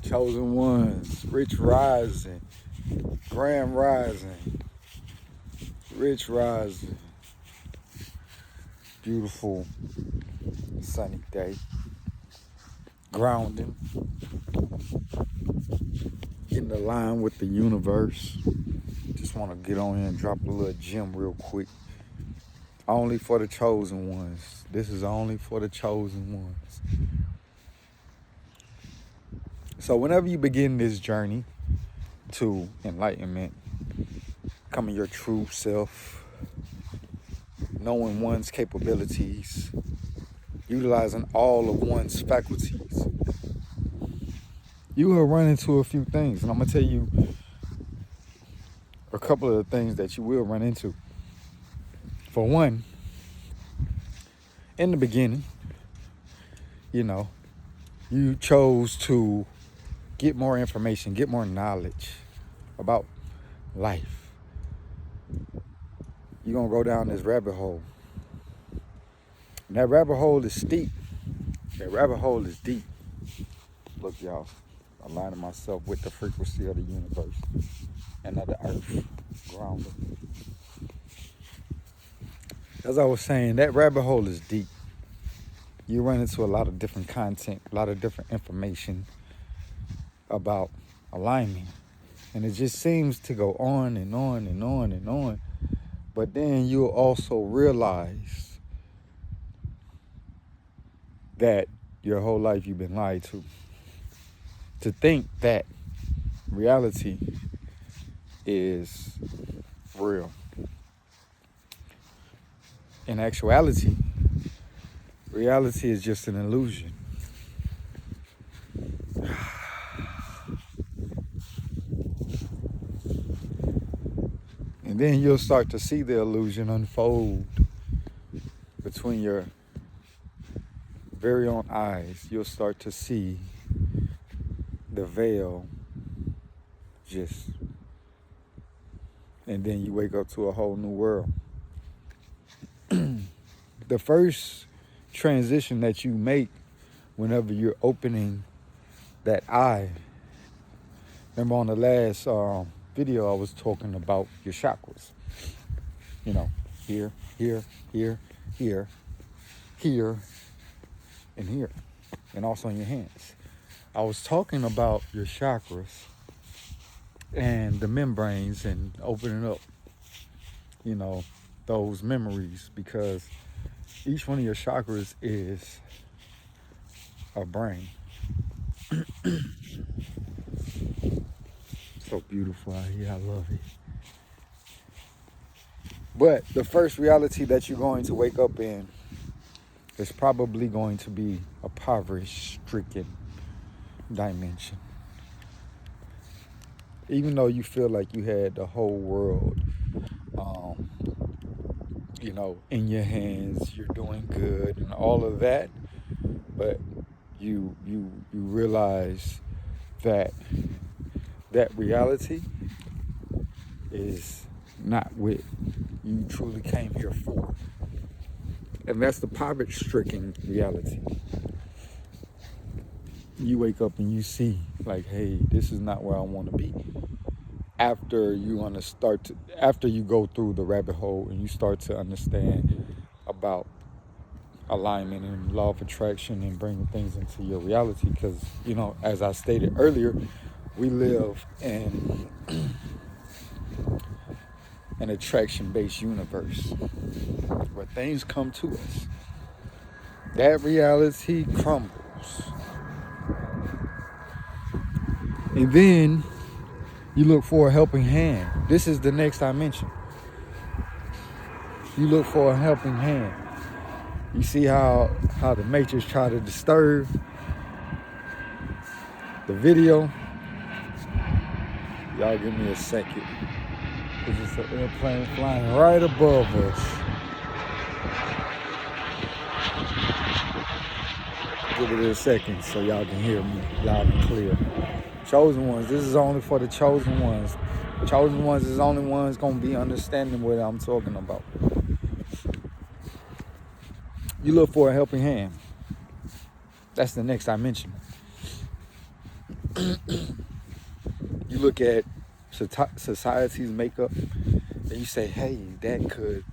Chosen ones, Rich Rising, Grand Rising, Rich Rising. Beautiful sunny day. Grounding. Getting the line with the universe. Just want to get on here and drop a little gem real quick. Only for the chosen ones. This is only for the chosen ones. So whenever you begin this journey to enlightenment, becoming your true self, knowing one's capabilities, utilizing all of one's faculties, you will run into a few things. And I'm going to tell you a couple of the things that you will run into. For one, in the beginning, you chose to get more information, get more knowledge about life. You're going to go down this rabbit hole. And that rabbit hole is steep. That rabbit hole is deep. Look, y'all, aligning myself with the frequency of the universe and of the earth, grounded. As I was saying, that rabbit hole is deep. You run into a lot of different content, a lot of different information about alignment. And it just seems to go on and on and on and on. But then you'll also realize that your whole life you've been lied to. To think that reality is real. In actuality, reality is just an illusion. And then you'll start to see the illusion unfold between your very own eyes. You'll start to see the veil and then you wake up to a whole new world. The first transition that you make whenever you're opening that eye. Remember on the last video I was talking about your chakras. Here, here, here, here, here, and here. And also in your hands. I was talking about your chakras and the membranes and opening up, those memories, because each one of your chakras is a brain. So beautiful out here. I love it. But the first reality that you're going to wake up in is probably going to be a poverty-stricken dimension. Even though you feel like you had the whole world, in your hands, you're doing good and all of that, but you realize that reality is not what you truly came here for. And that's the poverty-stricken reality. You wake up and you see, like, hey, this is not where I want to be. After you go through the rabbit hole and you start to understand about alignment and law of attraction and bringing things into your reality, because, as I stated earlier, we live in an attraction-based universe where things come to us. That reality crumbles. And then you look for a helping hand. This is the next dimension. You look for a helping hand. You see how the Matrix try to disturb the video. Y'all give me a second. Because it's an airplane flying right above us. Give it a second so y'all can hear me loud and clear. Chosen ones, this is only for the chosen ones. Chosen ones is the only ones going to be understanding what I'm talking about. you look for a helping hand. That's the next dimension. You look at society's makeup and you say, hey, that could,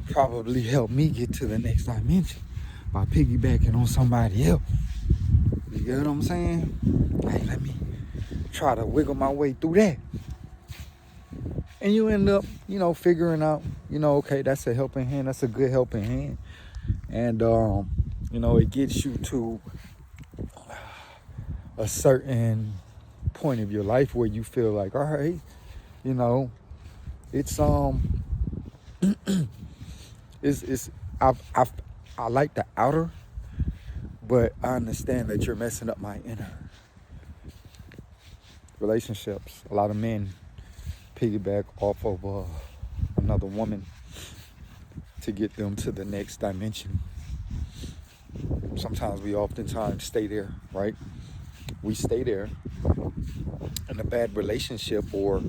probably help me get to the next dimension by piggybacking on somebody else. You get what I'm saying? Hey, let me try to wiggle my way through that. And you end up, figuring out, okay, that's a helping hand. That's a good helping hand. And, it gets you to a certain point of your life where you feel like, all right, it's it's I like the outer, but I understand that you're messing up my inner. Relationships. A lot of men piggyback off of another woman to get them to the next dimension. Sometimes we oftentimes stay there, right? We stay there in a bad relationship or,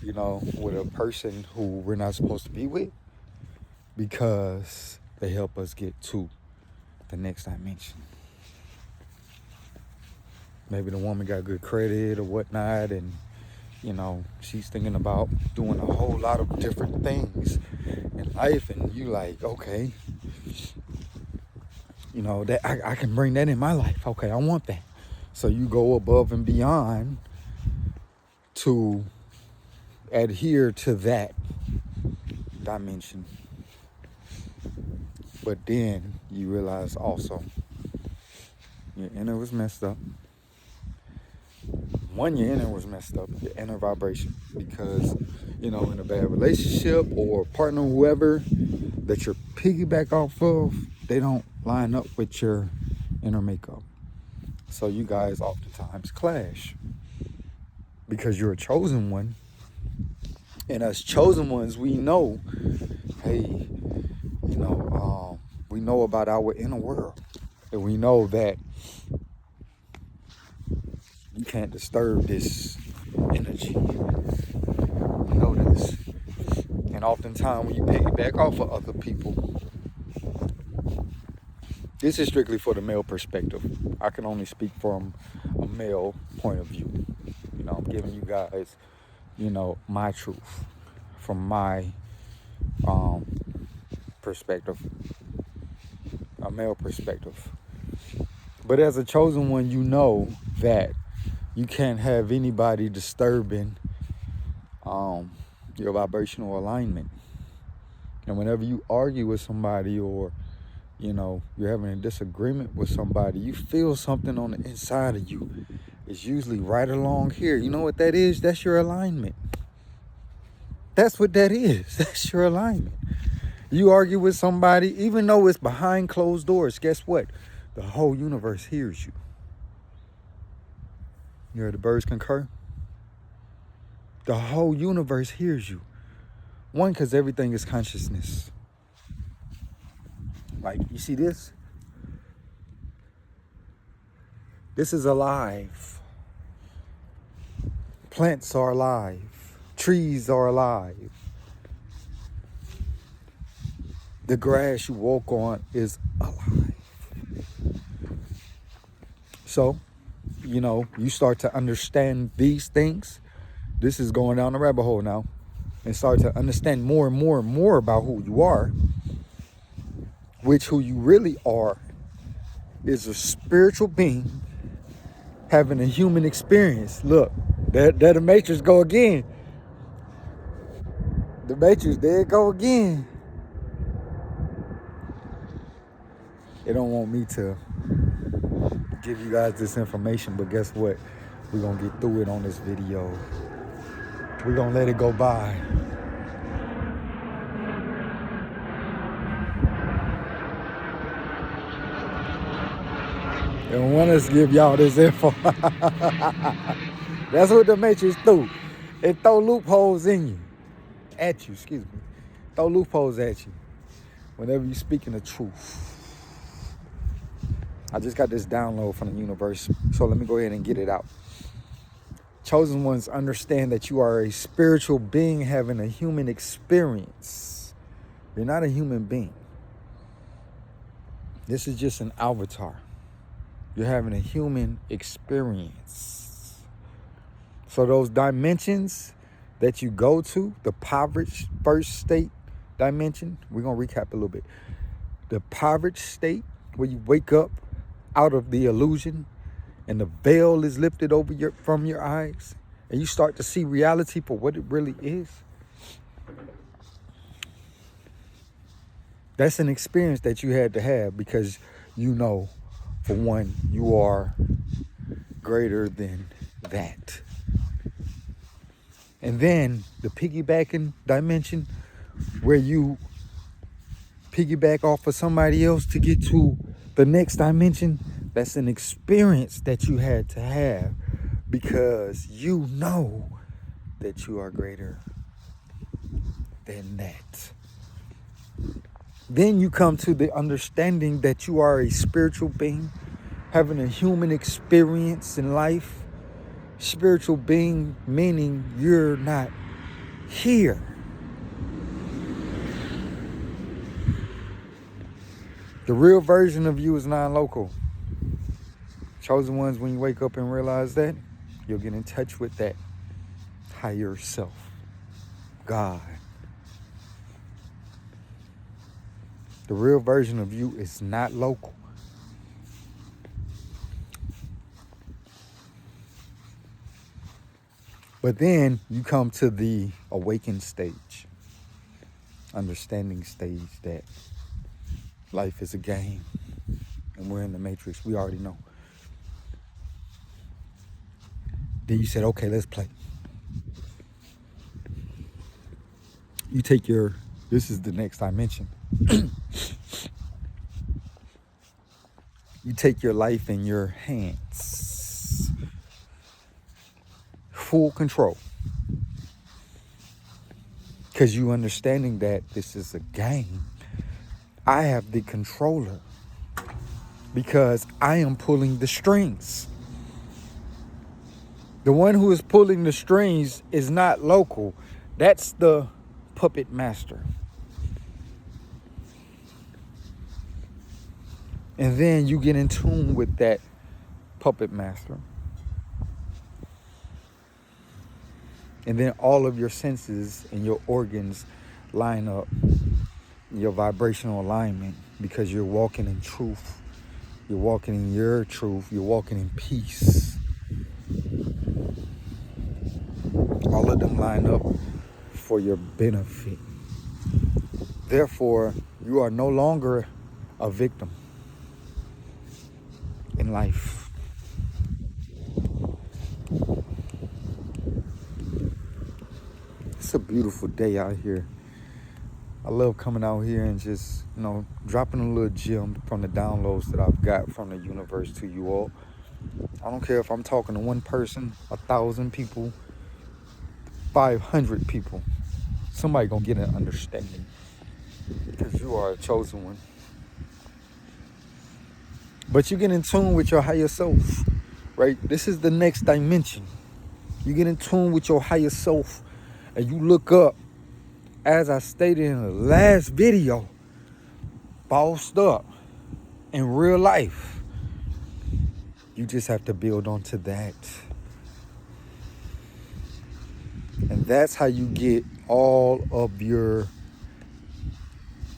with a person who we're not supposed to be with because they help us get to the next dimension. Maybe the woman got good credit or whatnot, and, she's thinking about doing a whole lot of different things in life, and you like, okay, that I can bring that in my life. Okay, I want that. So you go above and beyond to adhere to that dimension. But then you realize also your inner was messed up. Your inner was messed up, your inner vibration, because, in a bad relationship or partner, whoever that you're piggyback off of, they don't line up with your inner makeup. So you guys oftentimes clash because you're a chosen one. And as chosen ones, we know, hey, we know about our inner world. And we know that you can't disturb this energy. We know this. And oftentimes when you piggyback off of other people, this is strictly for the male perspective. I can only speak from a male point of view. I'm giving you guys, my truth from my perspective, a male perspective. But as a chosen one, you know that you can't have anybody disturbing your vibrational alignment. And whenever you argue with somebody or you're having a disagreement with somebody, you feel something on the inside of you. It's usually right along here. You know what that is? That's your alignment. That's what that is. That's your alignment. You argue with somebody, even though it's behind closed doors, guess what? The whole universe hears you. You heard the birds concur? The whole universe hears you. One, because everything is consciousness. Like, you see this? This is alive. Plants are alive. Trees are alive. The grass you walk on is alive. So, you start to understand these things. This is going down the rabbit hole now. And start to understand more and more and more about who you are. Which who you really are is a spiritual being having a human experience. Look, there the Matrix go again. The Matrix, there it go again. They don't want me to give you guys this information, but guess what? We're going to get through it on this video. We're going to let it go by. They don't want us to give y'all this info. That's what the Matrix do. It throw loopholes in you. Throw loopholes at you. Whenever you're speaking the truth. I just got this download from the universe. So let me go ahead and get it out. Chosen ones understand that you are a spiritual being having a human experience. You're not a human being. This is just an avatar. You're having a human experience. So those dimensions that you go to, the impoverished first state dimension, we're going to recap a little bit. The impoverished state, where you wake up out of the illusion and the veil is lifted over from your eyes and you start to see reality for what it really is. That's an experience that you had to have, because you know, for one, you are greater than that. And then the piggybacking dimension, where you piggyback off of somebody else to get to the next dimension, that's an experience that you had to have, because you know that you are greater than that. Then you come to the understanding that you are a spiritual being, having a human experience in life. Spiritual being meaning you're not here. The real version of you is non-local. Chosen ones, when you wake up and realize that, you'll get in touch with that higher self, God. The real version of you is not local. But then you come to the awakened stage, understanding stage, that life is a game and we're in the matrix. We already know. Then you said, okay, let's play. You take this is the next dimension. You take your life in your hands. Full control. Because you understanding that this is a game. I have the controller, because I am pulling the strings. The one who is pulling the strings is not local. That's the puppet master. And then you get in tune with that puppet master. And then all of your senses and your organs line up, your vibrational alignment, because you're walking in truth. You're walking in your truth. You're walking in peace. All of them line up for your benefit. Therefore, you are no longer a victim in life. It's a beautiful day out here. I love coming out here and just, dropping a little gem from the downloads that I've got from the universe to you all. I don't care if I'm talking to one person, 1,000 people, 500 people. Somebody gonna get an understanding, because you are a chosen one. But you get in tune with your higher self, right? This is the next dimension. You get in tune with your higher self, and you look up, as I stated in the last video, bossed up in real life. You just have to build onto that. And that's how you get all of your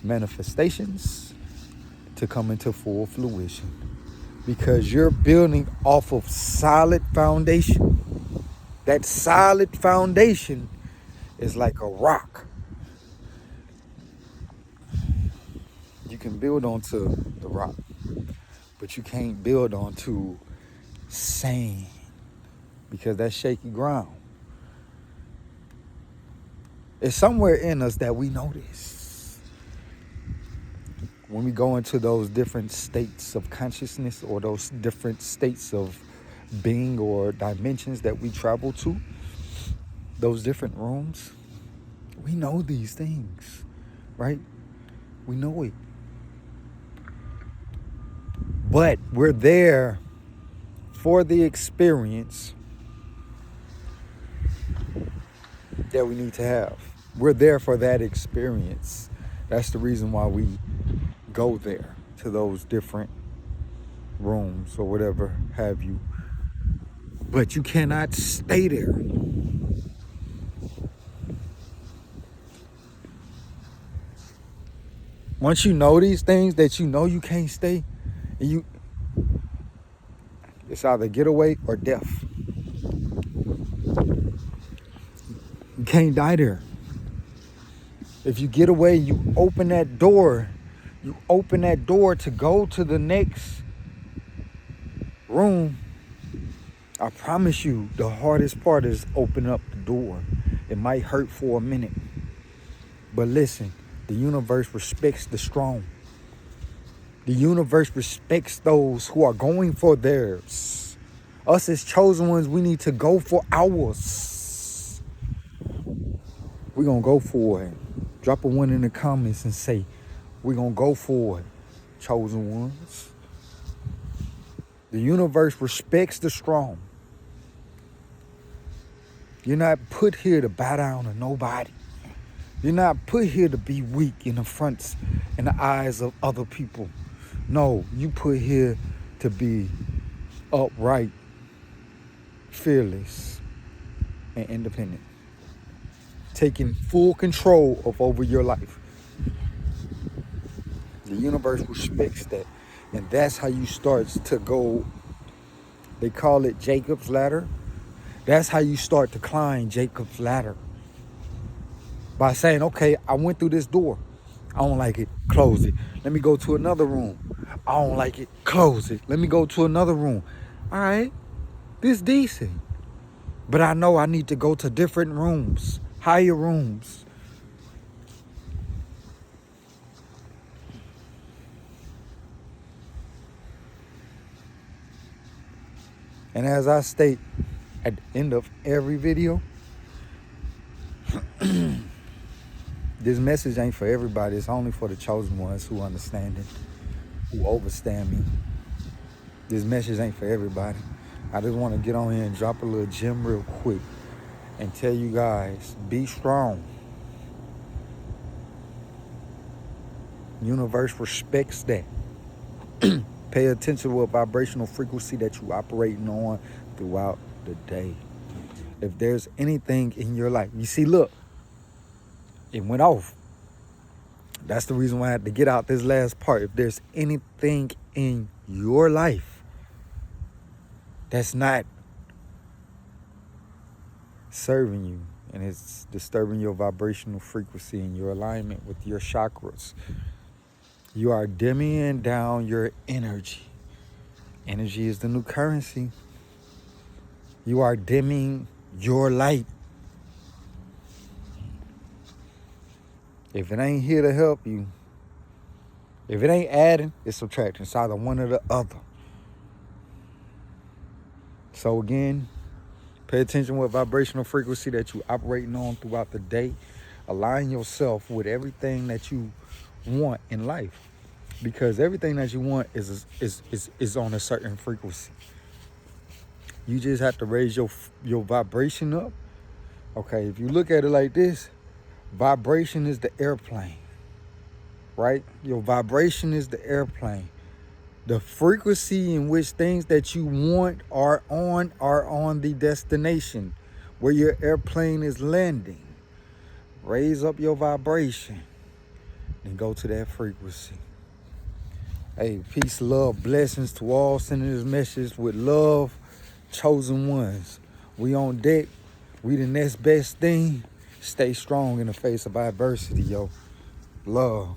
manifestations to come into full fruition, because you're building off of solid foundation. That solid foundation is like a rock. You can build onto the rock, but you can't build onto sand, because that's shaky ground. It's somewhere in us that we know this. When we go into those different states of consciousness, or those different states of being or dimensions that we travel to, those different rooms, we know these things, right? We know it. But we're there for the experience that we need to have. We're there for that experience. That's the reason why we go there, to those different rooms or whatever have you. But you cannot stay there. Once you know these things that you know you can't stay, and it's either getaway or death. You can't die there. If you get away, you open that door. You open that door to go to the next room. I promise you, the hardest part is open up the door. It might hurt for a minute. But listen, the universe respects the strong. The universe respects those who are going for theirs. Us as chosen ones, we need to go for ours. We're going to go for it. Drop a 1 in the comments and say, we're going to go for it, chosen ones. The universe respects the strong. You're not put here to bow down to nobody. You're not put here to be weak in the eyes of other people. No, you put here to be upright, fearless, and independent. Taking full control over your life. The universe respects that. And that's how you start to go. They call it Jacob's ladder. That's how you start to climb Jacob's ladder. By saying, okay, I went through this door. I don't like it. Close it. Let me go to another room. I don't like it. Close it. Let me go to another room. All right. This decent. But I know I need to go to different rooms. Higher rooms. And as I state at the end of every video, this message ain't for everybody. It's only for the chosen ones who understand it, who overstand me. This message ain't for everybody. I just want to get on here and drop a little gem real quick and tell you guys, be strong. Universe respects that. Pay attention to what vibrational frequency that you operating on throughout the day. If there's anything in your life, you see, look, it went off. That's the reason why I had to get out this last part. If there's anything in your life that's not serving you and it's disturbing your vibrational frequency and your alignment with your chakras, you are dimming down your energy. Energy is the new currency. You are dimming your light. If it ain't here to help you, if it ain't adding, it's subtracting. It's either one or the other. So again, pay attention to what vibrational frequency that you operating on throughout the day. Align yourself with everything that you want in life, because everything that you want is on a certain frequency. You just have to raise your vibration up. Okay, if you look at it like this, vibration is the airplane, right? Your vibration is the airplane. The frequency in which things that you want are on the destination where your airplane is landing. Raise up your vibration and go to that frequency. Hey, peace, love, blessings to all. Sending this message with love, chosen ones. We on deck. We the next best thing. Stay strong in the face of adversity, yo. Love.